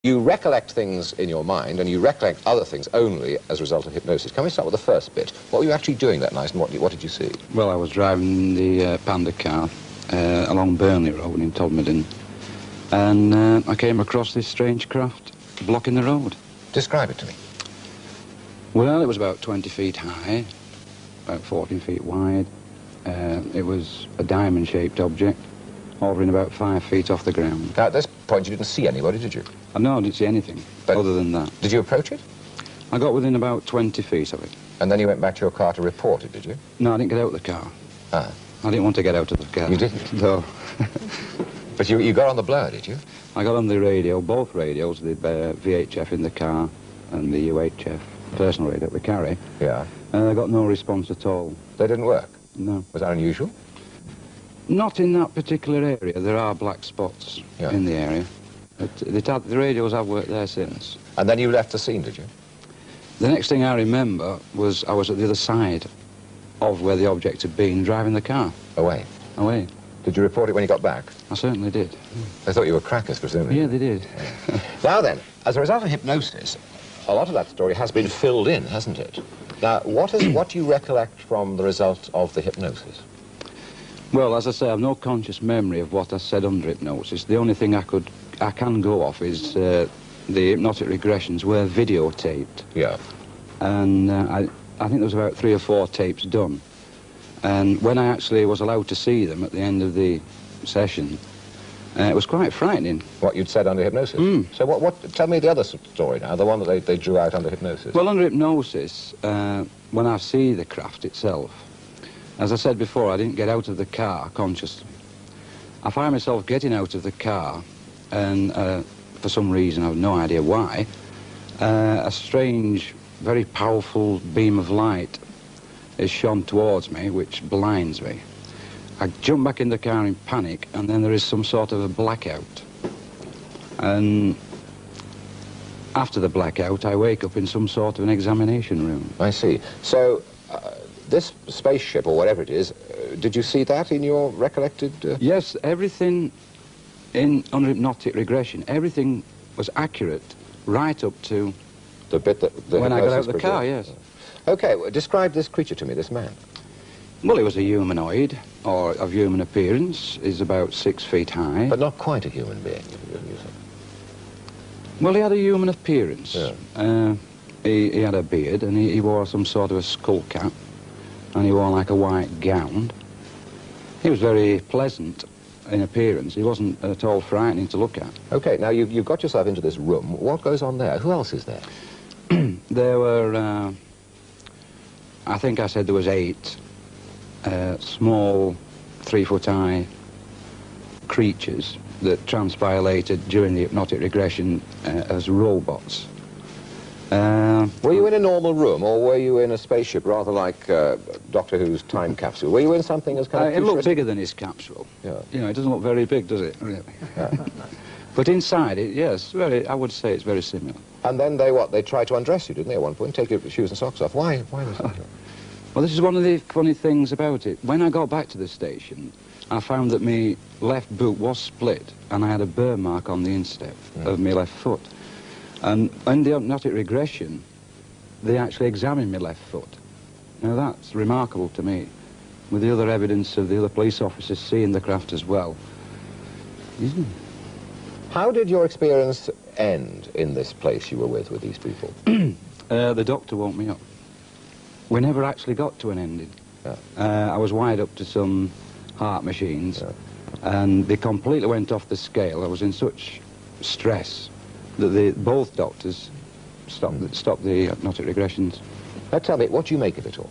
You recollect things in your mind, and you recollect other things only as a result of hypnosis. Can we start with the first bit? What were you actually doing that night, and what did you see? Well, I was driving the Panda car along Burnley Road in Todmorden, and I came across this strange craft blocking the road. Describe it to me. Well, it was about 20 feet high, about 14 feet wide. It was a diamond-shaped object, hovering about 5 feet off the ground. Now, at this point, you didn't see anybody, did you? No, I didn't see anything other than that. Did you approach it? I got within about 20 feet of it. And then you went back to your car to report it, did you? No, I didn't get out of the car. Ah. I didn't want to get out of the car. You didn't? No. But you got on the blur, did you? I got on the radio, both radios, the VHF in the car and the UHF, personal radio that we carry. Yeah. And I got no response at all. They didn't work? No. Was that unusual? Not in that particular area. There are black spots in the area. The radios have worked there since. And then you left the scene, did you? The next thing I remember was I was at the other side of where the object had been, driving the car. Away? Away. Did you report it when you got back? I certainly did. They thought you were crackers, presumably. Yeah, they did. Now then, as a result of hypnosis, a lot of that story has been filled in, hasn't it? Now, what do you recollect from the result of the hypnosis? Well, as I say, I have no conscious memory of what I said under hypnosis. The only thing I can go off is the hypnotic regressions were videotaped. Yeah. And I think there was about 3 or 4 tapes done. And when I actually was allowed to see them at the end of the session, it was quite frightening. What you'd said under hypnosis? Mm. So tell me the other story now, the one that they drew out under hypnosis. Well, under hypnosis, when I see the craft itself, as I said before, I didn't get out of the car consciously. I find myself getting out of the car, and for some reason, I have no idea why, a strange, very powerful beam of light is shone towards me, which blinds me. I jump back in the car in panic, and then there is some sort of a blackout. And after the blackout, I wake up in some sort of an examination room. I see. So, this spaceship, or whatever it is, did you see that in your recollected... Yes, everything under hypnotic regression, everything was accurate right up to... The bit that... when I got out of the car, yes. Okay, well, describe this creature to me, this man. Well, he was a humanoid, or of human appearance. He's about 6 feet high. But not quite a human being, you say. Well, he had a human appearance. Yeah. He had a beard, and he wore some sort of a skull cap, and he wore like a white gown. He was very pleasant in appearance. He wasn't at all frightening to look at. Okay, now you've got yourself into this room. What goes on there? Who else is there? There were, I think I said there was 8 small 3-foot-high creatures that transpilated during the hypnotic regression as robots. Were you in a normal room, or were you in a spaceship, rather like Doctor Who's time capsule? Were you in something as kind of... It looked bigger than his capsule. Yeah. You know, it doesn't look very big, does it, really? Yeah. But inside it, yes, I would say it's very similar. And then they tried to undress you, didn't they, at one point? Take your shoes and socks off. Why was that? Well, this is one of the funny things about it. When I got back to the station, I found that my left boot was split, and I had a burn mark on the instep of my left foot. And in the hypnotic regression, they actually examined my left foot. Now, that's remarkable to me, with the other evidence of the other police officers seeing the craft as well. Isn't it? How did your experience end in this place you were with these people? The doctor woke me up. We never actually got to an ending. Yeah. I was wired up to some heart machines, and they completely went off the scale. I was in such stress that both doctors stopped the hypnotic regressions. Now tell me, what do you make of it all?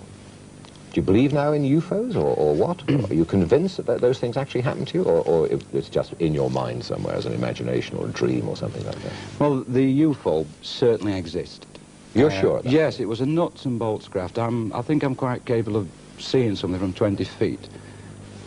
Do you believe now in UFOs, or what? Are you convinced that those things actually happen to you, or it's just in your mind somewhere as an imagination or a dream or something like that? Well, the UFO certainly existed. You're sure of that? Yes, it was a nuts and bolts craft. I think I'm quite capable of seeing something from 20 feet.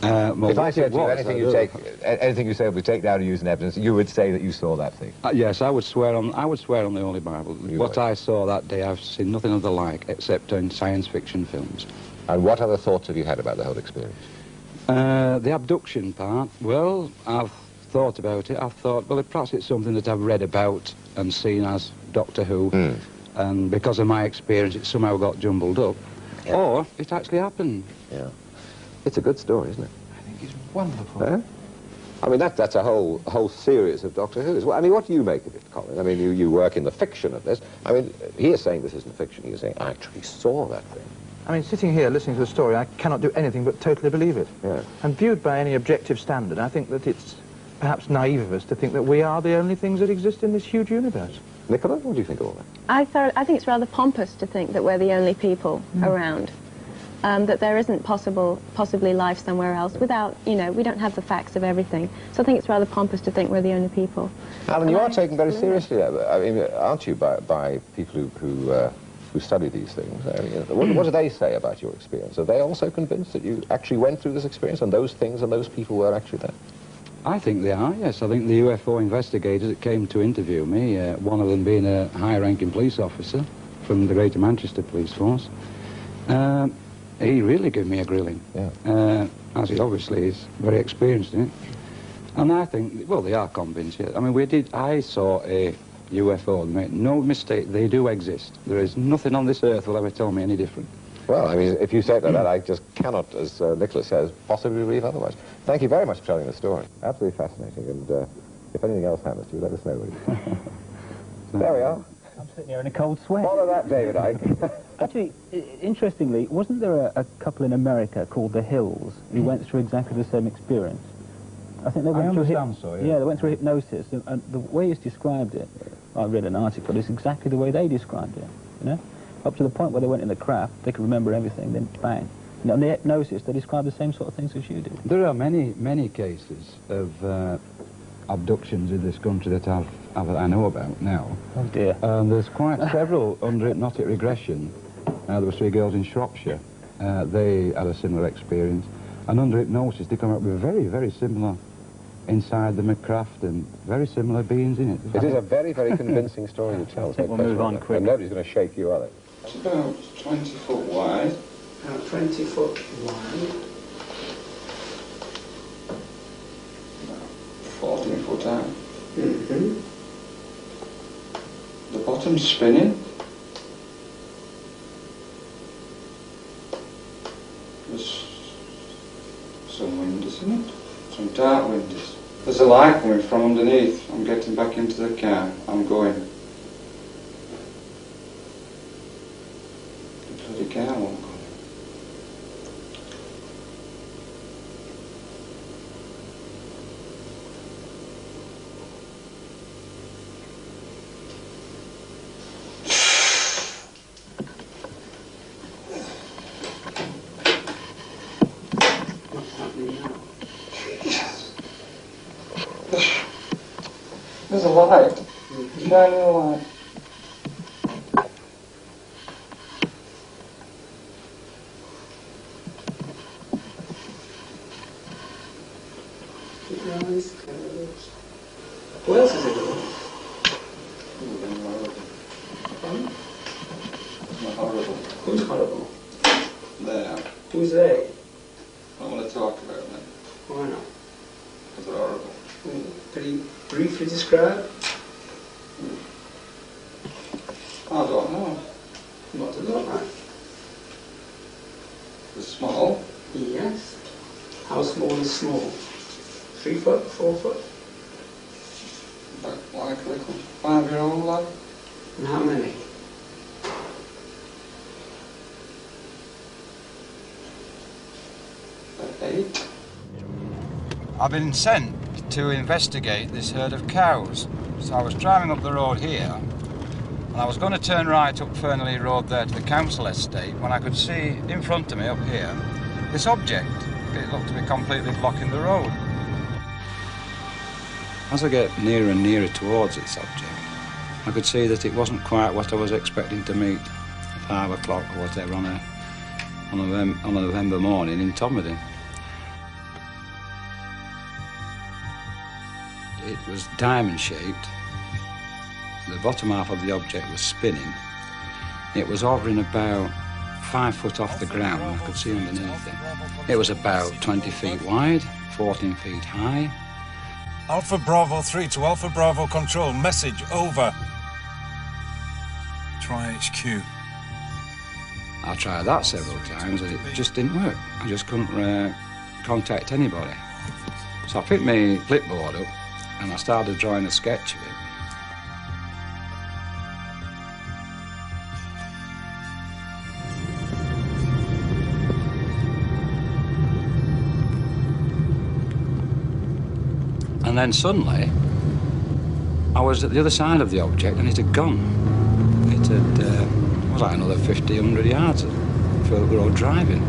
Well, if I said to you anything you say we take down and use in evidence, you would say that you saw that thing? Yes, I would swear on the Holy Bible. What I saw that day, I've seen nothing of the like except in science fiction films. And what other thoughts have you had about the whole experience? The abduction part, well, I've thought about it, I've thought, well, perhaps it's something that I've read about and seen as Doctor Who, and because of my experience, it somehow got jumbled up. Yeah. Or it actually happened. Yeah. It's a good story, isn't it? I think it's wonderful. Yeah? I mean, that's a whole series of Doctor Who's. Well, I mean, what do you make of it, Colin? I mean, you work in the fiction of this. I mean, he is saying this isn't fiction. He is saying, I actually saw that thing. I mean, sitting here listening to the story, I cannot do anything but totally believe it. Yeah. And viewed by any objective standard, I think that it's perhaps naive of us to think that we are the only things that exist in this huge universe. Nicola, what do you think of all that? I think it's rather pompous to think that we're the only people around. That there isn't possibly life somewhere else without, you know, we don't have the facts of everything. So I think it's rather pompous to think we're the only people. Alan, you are taken very seriously, I mean, aren't you, by people who study these things? I mean, what do they say about your experience? Are they also convinced that you actually went through this experience and those things and those people were actually there? I think they are, yes. I think the UFO investigators that came to interview me, one of them being a high-ranking police officer from the Greater Manchester Police Force, he really gave me a grilling, as he obviously is very experienced in it. And I think, well, they are convinced, yeah. I mean, I saw a UFO, and make no mistake, they do exist. There is nothing on this earth will ever tell me any different. Well, I mean, if you say it like that, I just cannot, as Nicholas says, possibly believe otherwise. Thank you very much for telling the story. Absolutely fascinating, and if anything else happens to you, let us know, will you? There we are. I'm sitting here in a cold sweat. Follow that, David Icke. Actually, interestingly, wasn't there a couple in America called the Hills who went through exactly the same experience? I think they went through yeah. They went through hypnosis, and the way it's described it, I read an article, it's exactly the way they described it, you know? Up to the point where they went in the craft, they could remember everything, then bang. And on the hypnosis, they described the same sort of things as you did. There are many cases of abductions in this country that I know about now. Oh dear. There's quite several under hypnotic regression. There were 3 girls in Shropshire. They had a similar experience. And under hypnosis, they come up with very similar inside the craft and very similar beings in it. It is a very convincing story you tell. I think we'll move on quick. And nobody's going to shake you, are they? It's about 20 foot wide. About 20 foot wide. About 14 foot high. Mm-hmm. The bottom's spinning. There's some windows in it. Some dark windows. There's a light coming from underneath. I'm getting back into the car. I'm going. The bloody car won't go. There's a light. Shining light. Where else is it going? Horrible. Who's horrible? There. Who's they? I don't want to talk about them. Why not? Because they're horrible. Could you briefly describe? I don't know. What does it look like? They're small. Yes. How small is small? 3 foot? 4 foot? But like a little 5-year-old lad. And how many? About 8. I've been sent to investigate this herd of cows. So I was driving up the road here, and I was going to turn right up Fernley Road there to the council estate when I could see in front of me up here this object. It looked to be completely blocking the road. As I get nearer and nearer towards this object, I could see that it wasn't quite what I was expecting to meet at 5 o'clock or whatever on a November morning in Tomerdon. It was diamond-shaped. The bottom half of the object was spinning. It was hovering about 5 foot off the ground. I could see underneath it. It was about 20 feet wide, 14 feet high. Alpha Bravo 3 to Alpha Bravo Control. Message, over. Try HQ. I tried that several times and it just didn't work. I just couldn't contact anybody. So I picked my clipboard up and I started drawing a sketch of it. And then suddenly, I was at the other side of the object and it had gone. It had, was like another 50, 100 yards for the road driving.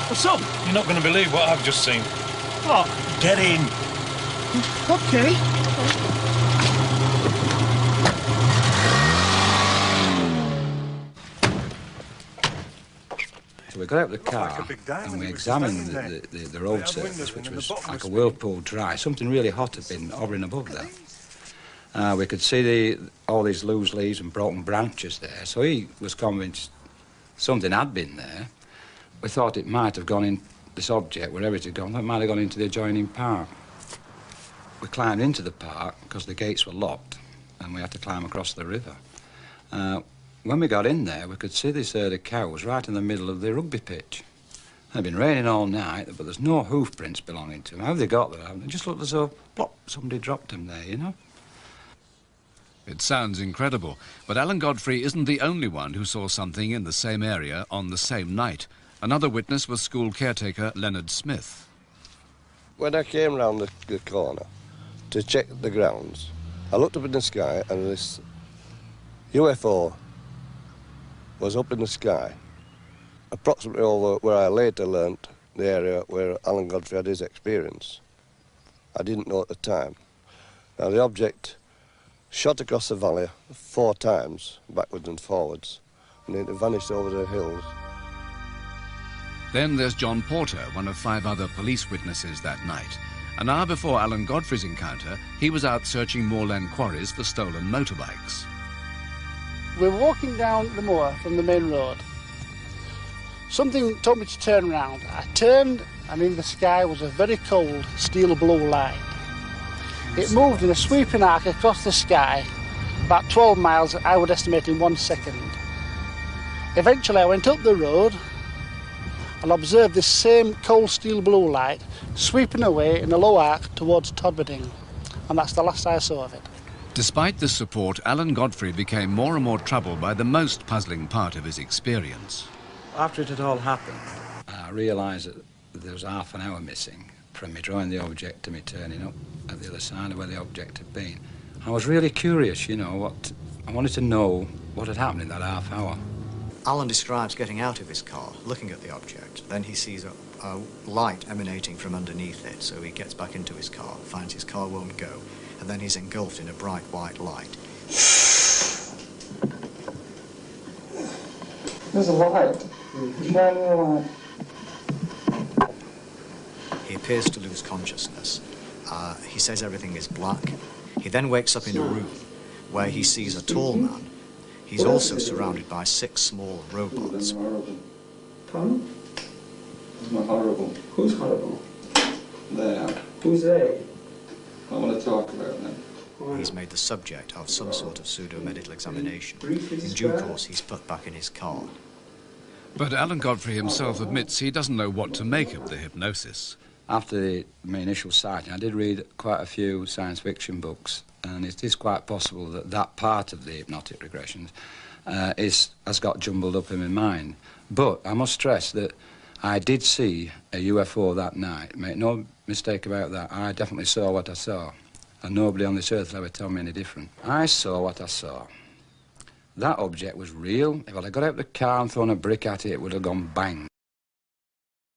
What's up? You're not going to believe what I've just seen. What? Get in. Okay. So we got out of the car and we examined the road surface, which was like a whirlpool dry. Something really hot had been hovering above there. We could see all these loose leaves and broken branches there, so he was convinced something had been there. We thought it might have gone in, this object, wherever it had gone, it might have gone into the adjoining park. We climbed into the park because the gates were locked and we had to climb across the river. When we got in there, we could see this herd of cows right in the middle of the rugby pitch. It had been raining all night, but there's no hoof prints belonging to them. How they got there, it just looked as though, plop, somebody dropped them there, you know? It sounds incredible, but Alan Godfrey isn't the only one who saw something in the same area on the same night. Another witness was school caretaker Leonard Smith. When I came round the corner to check the grounds, I looked up in the sky and this UFO was up in the sky, approximately over where I later learnt the area where Alan Godfrey had his experience. I didn't know at the time. Now the object shot across the valley 4 times, backwards and forwards, and it vanished over the hills. Then there's John Porter, one of 5 other police witnesses that night. An hour before Alan Godfrey's encounter, he was out searching moorland quarries for stolen motorbikes. We were walking down the moor from the main road. Something told me to turn round. I turned, and in the sky was a very cold steel blue line. It moved in a sweeping arc across the sky, about 12 miles, I would estimate, in 1 second. Eventually I went up the road and observed this same cold steel blue light sweeping away in a low arc towards Todmorden, and that's the last I saw of it. Despite this support, Alan Godfrey became more and more troubled by the most puzzling part of his experience. After it had all happened, I realised that there was half an hour missing from me drawing the object to me turning up at the other side of where the object had been. I was really curious, you know, I wanted to know what had happened in that half hour. Alan describes getting out of his car, looking at the object. Then he sees a light emanating from underneath it, so he gets back into his car, finds his car won't go, and then he's engulfed in a bright white light. There's a light. Shine me a light. He appears to lose consciousness. He says everything is black. He then wakes up in a room where he sees a tall man. He's also surrounded by 6 small robots. Pardon? It's not horrible. Who's horrible? They are. Who's they? I want to talk about them. He's made the subject of some sort of pseudo-medical examination. In due course, he's put back in his car. But Alan Godfrey himself admits he doesn't know what to make of the hypnosis. After my initial sighting, I did read quite a few science fiction books, and it is quite possible that that part of the hypnotic regressions has got jumbled up in my mind. But I must stress that I did see a UFO that night. Make no mistake about that. I definitely saw what I saw, and nobody on this earth will ever tell me any different. I saw what I saw. That object was real. If I'd have got out of the car and thrown a brick at it, it would have gone bang.